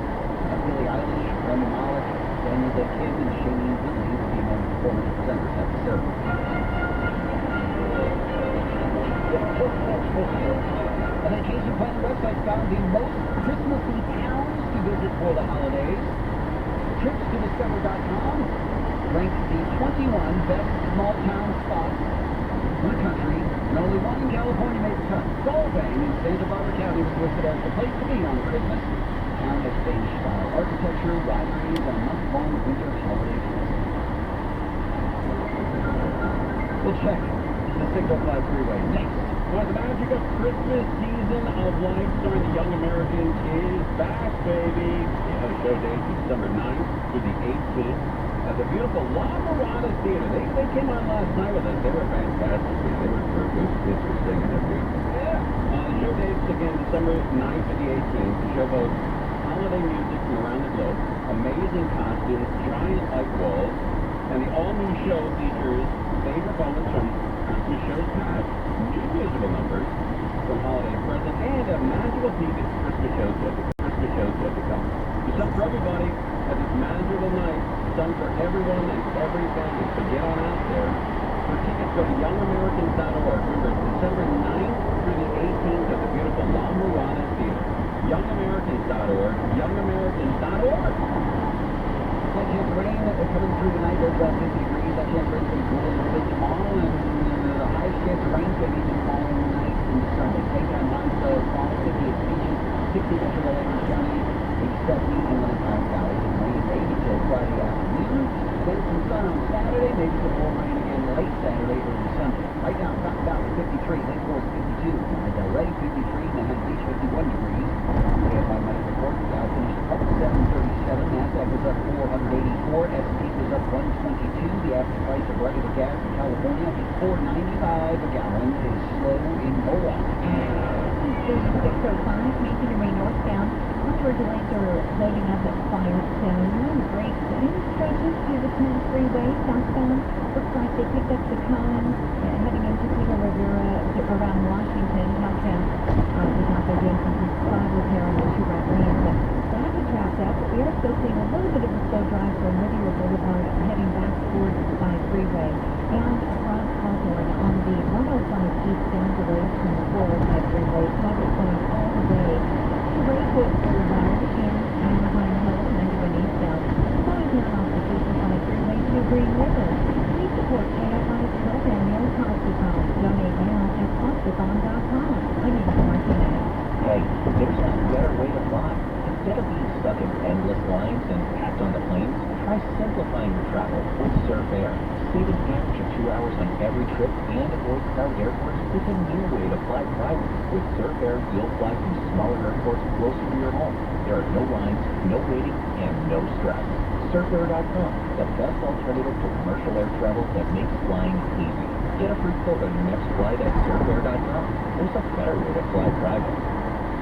Billie Eilish, Rami Malek, when the kids and Shane Billy will be among the performance presenters at the Surf. A vacation planner website found the most Christmassy towns to visit for the holidays. TripsToDiscover.com ranked the 21 best small town spots in the country, and only one in California made the cut. Solvang in Santa Barbara County was listed as the place to be on Christmas. The town has Spanish-style architecture, wineries, and a month-long winter holiday festival. We'll check the Signal 5 freeway next. Well, the magic of Christmas season of life during the Young Americans is back, baby. Yeah, the show dates December 9th through the 18th at the beautiful La Mirada Theater. They came on last night with us. They were fantastic. They were terrific. Kids were singing every week. Yeah. The show dates again December 9th to the 18th. The show hosts holiday music from around the globe, amazing costumes, giant light walls, and the all-new show features favorite moments from Christmas shows past, new musical numbers from holiday present, and a magical peek at Christmas shows yet to come. There's something for everybody at this magical night, something for everyone and every family. So get on out there. For tickets, go to youngamericans.org. Remember, it's December 9th through the 18th at the beautiful La Mirada Theater. Youngamericans.org. Youngamericans.org. That chance of rain coming through tonight. There's about 50 degrees. That chance of rain is going to cool a little bit tomorrow, and the highest chance of rain is going to be tomorrow night and Sunday. Daytime highs fall 50 at Beaches, 60 Metro Atlantic County, 70 in Lehigh Valley. Rain maybe till Friday afternoon. Then some sun on Saturday, maybe some more rain again late Saturday or Sunday. Right now, Fox Valley 53, Lake Forest 52, LA 53, Manhattan Beach 51 degrees. We have my money report. Dow finished up 737. NASDAQ was up 484. S&P was up 122. The average price of regular gas in California, $4.95 a gallon, is slow in Milwaukee. Station 605, making your way northbound. Onward delays are loading up at Firestone. Brakes and stretches to the 10 freeway southbound. Looks like they picked up the cones heading into Pico Rivera around Washington. Caltrans is out there doing some spot repair on the two-route lane. But traffic wrapped up. We are still seeing a little bit of a slow drive from Whittier Boulevard heading back towards the 5 freeway. And across Hawthorne on the 105 eastbound delays from the 405 freeway. Traffic going all the way to Lakewood Boulevard in Anaheim Hills, 91 eastbound. Slowing down off the 205 freeway to Green River. Please support KFI's Club annual Cosby Call. Donate now at CosbyCon.com. I'm Eva Martinez. Hey, there's a better way to fly. Instead of being stuck in endless lines and packed onto planes, try simplifying your travel with Surf Air. Save an average of 2 hours on every trip and avoid crowded airports with a new way to fly private. With Surf Air, you'll fly from smaller airports closer to your home. There are no lines, no waiting, and no stress. SurfAir.com, the best alternative to commercial air travel that makes flying easy. Get a free quote on your next flight at SurfAir.com. There's a better way to fly private.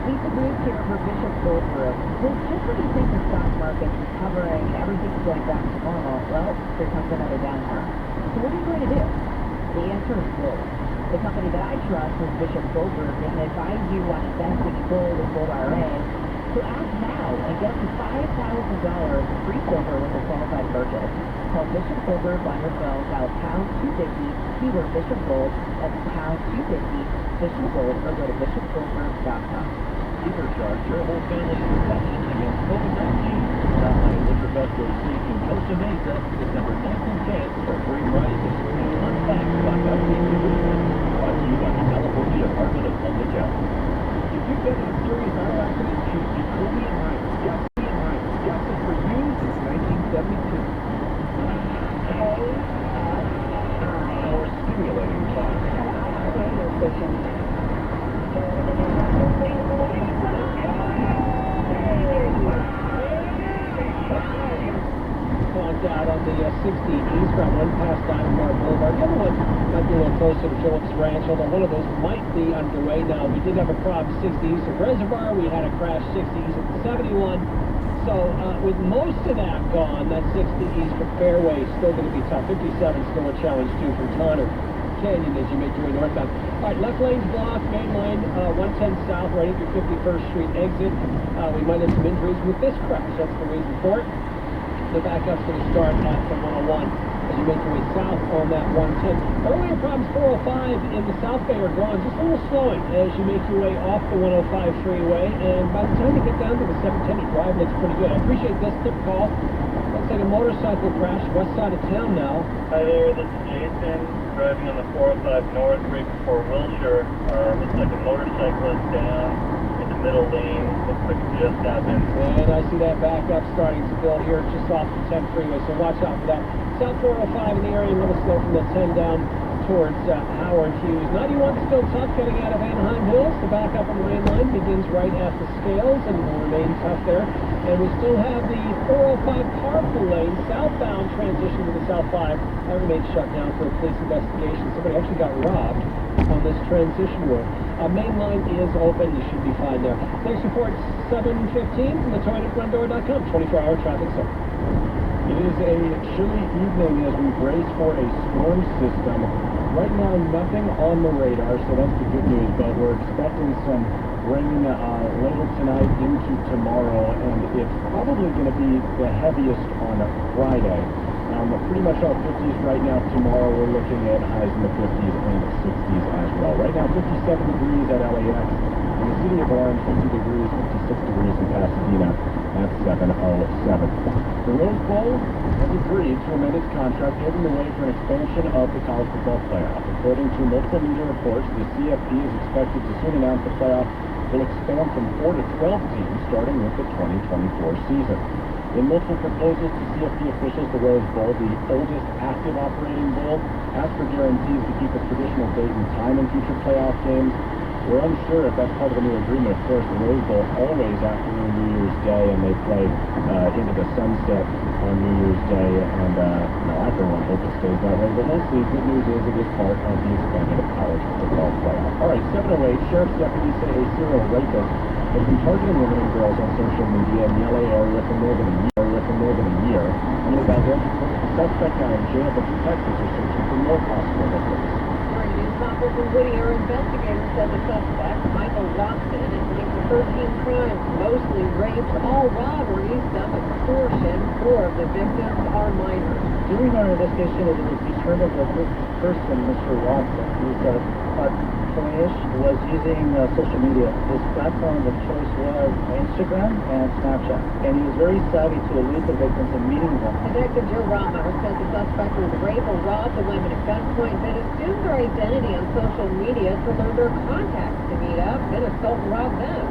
Lisa Bruce here for Bishop Goldberg. Well, just when you think the stock market's recovering, everything's going back to normal, well, here comes another downturn. So what are you going to do? The answer is gold. The company that I trust is Bishop Goldberg, and they advise you on investing in gold and gold IRAs. So act now and get up to $5,000 free silver with a qualified purchase. Call Bishop Goldberg on your phone, dial #250, keyword Bishop Gold, that's #250, Bishop Gold, or go to bishopgoldberg.com. Supercharge your whole family's protection against COVID-19. Stop by Liquor Festival Creek in Costa Mesa, December 9th and 10th for free prizes and unpacked stock-up pizza food. Brought to you by the California Department of Public Health. If you've been in a serious auto accident, choose Jacoby and Ryan. Justice for you since 1972. Our stimulating talk. Radio station. Clogged out on the 60 east from one past Dynamore Boulevard. The other one might be a little closer to Phillips Ranch, although one of those might be underway now. We did have a problem 60 east of Reservoir. We had a crash 60 east of 71. So with most of that gone, that 60 east of Fairway is still going to be tough. 57 still a challenge too from Tonner Canyon as you make your way northbound. All right, left lane's blocked, main line 110 south, right at your 51st Street exit. We might have some injuries with this crash. That's the reason for it. The backup's going to start at the 101 as you make your way south on that 110. Earlier problems 405 in the South Bay are gone. Just a little slowing as you make your way off the 105 freeway. And by the time you get down to the 710, your drive looks pretty good. I appreciate this tip call. Looks like a motorcycle crash west side of town now. Hi there, this is Jason, driving on the 405 North, right before Wilshire. Looks like a motorcyclist down in the middle lane. Looks like it just happened. And I see that backup starting to build here just off the 10 freeway, so watch out for that. South 405 in the area, a little slow from the 10 down towards Howard Hughes. 91 still tough getting out of Anaheim Hills. The backup on the main line begins right at the scales and will remain tough there. And we still have the 405 carpool lane southbound transition to the South 5. That remains shut down for a police investigation. Somebody actually got robbed on this transition road. Main line is open. You should be fine there. Next report, 7:15 from the toiletfrontdoor.com. 24-hour traffic center. It is a chilly evening as we brace for a storm system. Right now, nothing on the radar, so that's the good news, but we're expecting some rain later tonight into tomorrow, and it's probably going to be the heaviest on Friday. Pretty much all 50s right now. Tomorrow we're looking at highs in the 50s and 60s as well. Right now, 57 degrees at LAX. In the city of Orange, 50 degrees, 56 degrees in Pasadena at 7:07. The Rose Bowl has agreed to amend its contract, paving the way for an expansion of the college football playoff. According to multiple media reports, the CFP is expected to soon announce the playoff will expand from 4 to 12 teams starting with the 2024 season. In multiple proposals to CFP officials, the Rose Bowl, the oldest active operating bowl, asks for guarantees to keep its traditional date and time in future playoff games. We're unsure if that's part of the new agreement. Of course, the Rose Bowl always after New Year's Day, and they play into the sunset on New Year's Day, and I for one hope it stays that way, but we'll see. Good news is it is part of the expanded college football playoff. All right, 7:08, sheriff's deputies say a serial rapist has been targeting women and girls on social media in the LA area for more than a year. Emily Valdez reports the suspect now in jail, but detectives are searching for more possible victims. Newspapers in Whittier, investigators said the suspect, Michael Watson, is linked to 13 crimes, mostly rapes, all robberies, some extortion. 4 of the victims are minors. During our investigation, it was determined that this person, Mr. Watson, who's about 20-ish, was using social media. His platform of choice was Instagram and Snapchat, and he was very savvy to elude the victims and meeting them. Detective Joe Rottmeyer said the suspect would rape or rob the women at gunpoint, then assume their identity on social media to lure their contacts to meet up, then assault and rob them.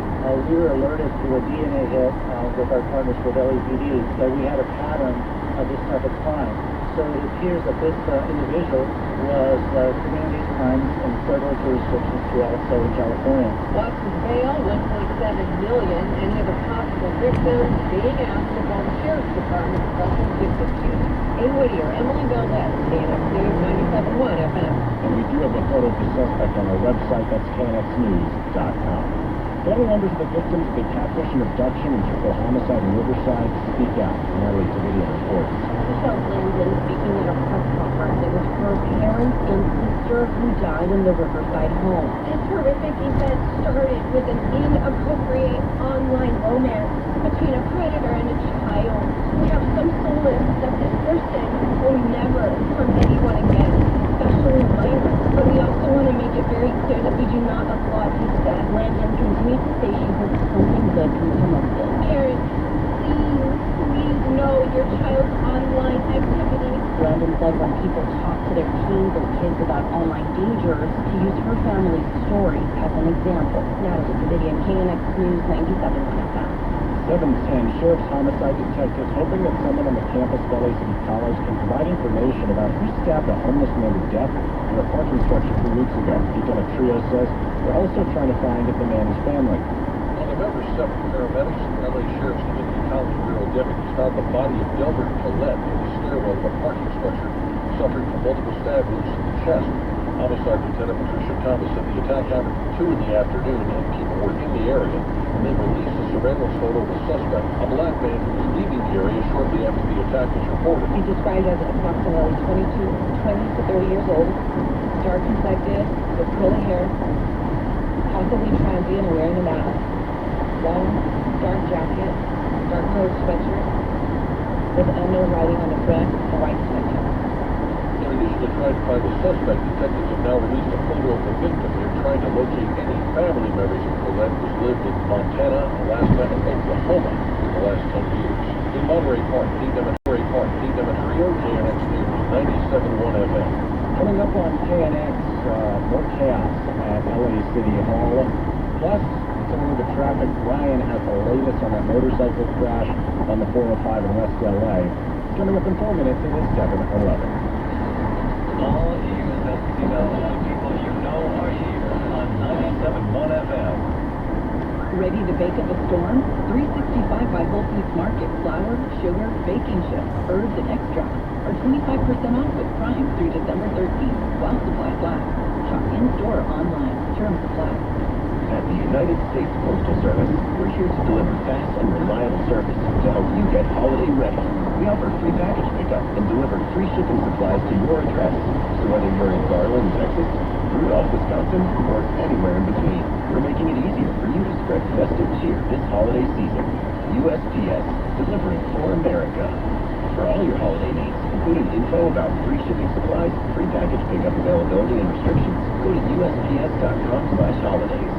We were alerted to a DNA hit with our partners with LAPD that we had a pattern of this type of crime. So it appears that this individual was committing these crimes in several jurisdictions throughout Southern California. Watson's bail, $1.7 million. Any of the possible victims being asked to call the Sheriff's Department Special Victims Unit. In Whittier, Emily Valdez, KNX News 97.1 FM. And we do have a photo of the suspect on our website. That's knxnews.com. Family members of the victims of the catfish and abduction and triple homicide in Riverside speak out. Natalie Davidian reports. Michelle Linden speaking at a press conference. It was her parents and sister who died in the Riverside home. This horrific event started with an inappropriate online romance between a predator and a child. We have some solace that this person will never harm anyone again, especially minors. But we also want to make it very clear that we do not applaud his death. Brandon continues to say she hopes something good can come of this. Parents, please know your child's online activity. Brandon said when people talk to their teens and kids about online dangers, to use her family's story as an example. Natalie Davidian, KNX News 97.1 FM. 7:10, Sheriff's homicide detectives hoping that someone on the campus of LA City College can provide information about who stabbed a homeless man to death in a parking structure 2 weeks ago. Lieutenant Trio says they're also trying to find the man's family. On November 7th, paramedics and LA Sheriff's Community College Bureau deputies found the body of Delbert Collette in the stairwell of a parking structure, suffering from multiple stab wounds to the chest. Homicide Lieutenant Patricia Thomas said the attack happened at 2 in the afternoon and people were in the area, and they released a surveillance photo of the suspect, a black man who was leaving the area shortly after the attack was reported. He's described as approximately 20 to 30 years old, dark complected, with curly hair, possibly transient and wearing a mask, long, dark jacket, dark colored sweatshirt. with unknown writing on the front, a white section. In addition to trying to find the suspect, detectives have now released a photo of the victim. They're trying to locate any family members of Colette who's lived in Montana, Alaska, and Oklahoma in the last 10 years. In Monterey Park, Dean Demetrio, KNX News, 97.1 FM. Coming up on KNX, more chaos at LA City Hall. Plus, considering the traffic, Ryan has the latest on that motorcycle crash on the 405 in West LA. Coming up in 4 minutes, it is 7:11. All USFC people you know are here on 97.1 FM. Ready to bake up a storm? 365 by Whole Foods Market. Flour, sugar, baking chips, herbs, and extracts are 25% off with Prime through December 13th while supplies last. Shop in-store or online. Terms apply. At the United States Postal Service, we're here to deliver fast and reliable service to help you get holiday ready. We offer free package pickup and deliver free shipping supplies to your address. So whether you're in Garland, Texas, Rudolph, Wisconsin, or anywhere in between, we're making it easier for you to spread festive cheer this holiday season. USPS, delivering for America. For all your holiday needs, including info about free shipping supplies, free package pickup availability, and restrictions, go to USPS.com/holidays.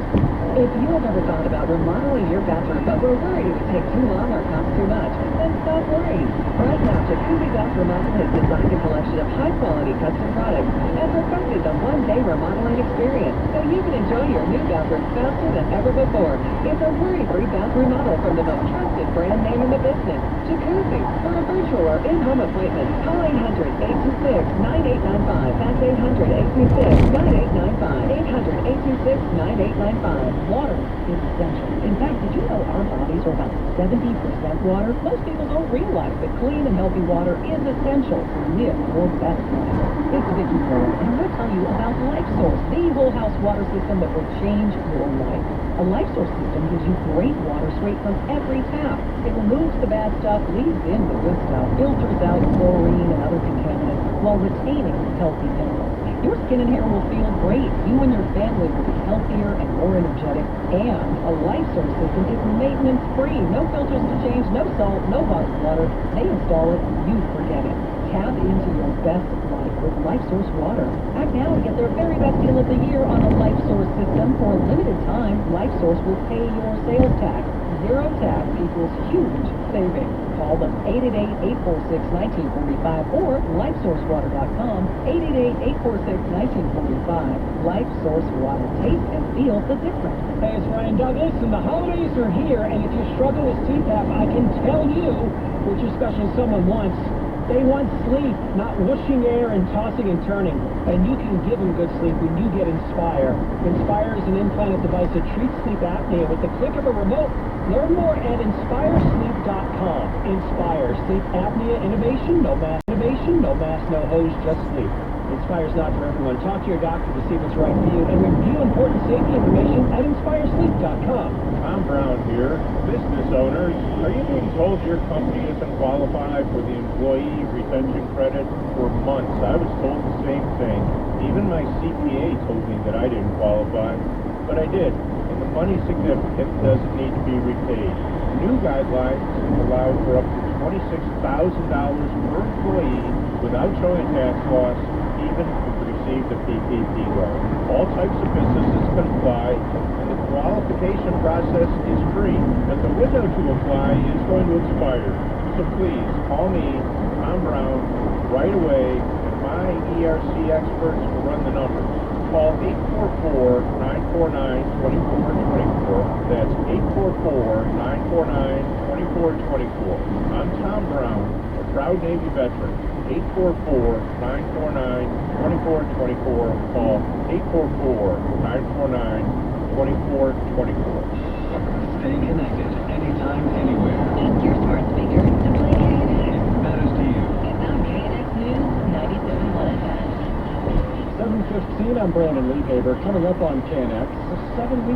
If you have ever thought about remodeling your bathroom but were worried it would take too long or cost too much, then stop worrying. Right now, Jacuzzi Bath Remodel has designed a collection of high-quality custom products and perfected the one-day remodeling experience so you can enjoy your new bathroom faster than ever before. It's a worry-free bath remodel from the most trusted brand name in the business, Jacuzzi. For a virtual or in-home appointment, call 800-826-9895. That's 800-826-9895. 800-826-9895. Water is essential. In fact, did you know our bodies are about 70% water? Most people don't realize that clean and healthy water is essential to live your best life. It's Vicki Fuller, and we'll tell you about LifeSource, the whole house water system that will change your life. A LifeSource system gives you great water straight from every tap. It removes the bad stuff, leaves in the good stuff, filters out chlorine and other contaminants while retaining healthy minerals. Your skin and hair will feel great. You and your family will be healthier and more energetic. And a LifeSource system is maintenance-free. No filters to change, no salt, no bottled water. They install it, you forget it. Tap into your best life with LifeSource water. Act now and get their very best deal of the year on a LifeSource system. For a limited time, LifeSource will pay your sales tax. Zero tax equals huge savings. Call them 888-846-1945 or LifeSourceWater.com. 888-846-1945. LifeSource Water. Taste and feel the difference. Hey, it's Ryan Douglas, and the holidays are here, and if you struggle with CPAP, I can tell you what your special someone wants. They want sleep, not whooshing air and tossing and turning. And you can give them good sleep when you get Inspire. Inspire is an implanted device that treats sleep apnea with the click of a remote. Learn more at inspiresleep.com. Inspire. Sleep apnea innovation, no mask, no hose, just sleep. Inspire's not for everyone. Talk to your doctor to see what's right for you and review important safety information at inspiresleep.com. Tom Brown here. Business owners, are you being told your company isn't qualified for the employee retention credit? For months, I was told the same thing. Even my CPA told me that I didn't qualify, but I did, and the money significant doesn't need to be repaid. New guidelines allow for up to $26,000 per employee without showing tax loss, even if received a PPP loan. All types of businesses can apply, and the qualification process is free, but the window to apply is going to expire. So please, call me, Tom Brown, right away, and my ERC experts will run the numbers. Call 844-949-2424. That's 844-949-2424. I'm Tom Brown, a proud Navy veteran. 844-949-2424. Call 844-949-2424. Stay connected anytime, anywhere. Ask your smart speaker to play KNX. It matters to you. And now KNX News, 97.1 FM. 7:15, I'm Brandon Liehaber. Coming up on KNX, a 7-week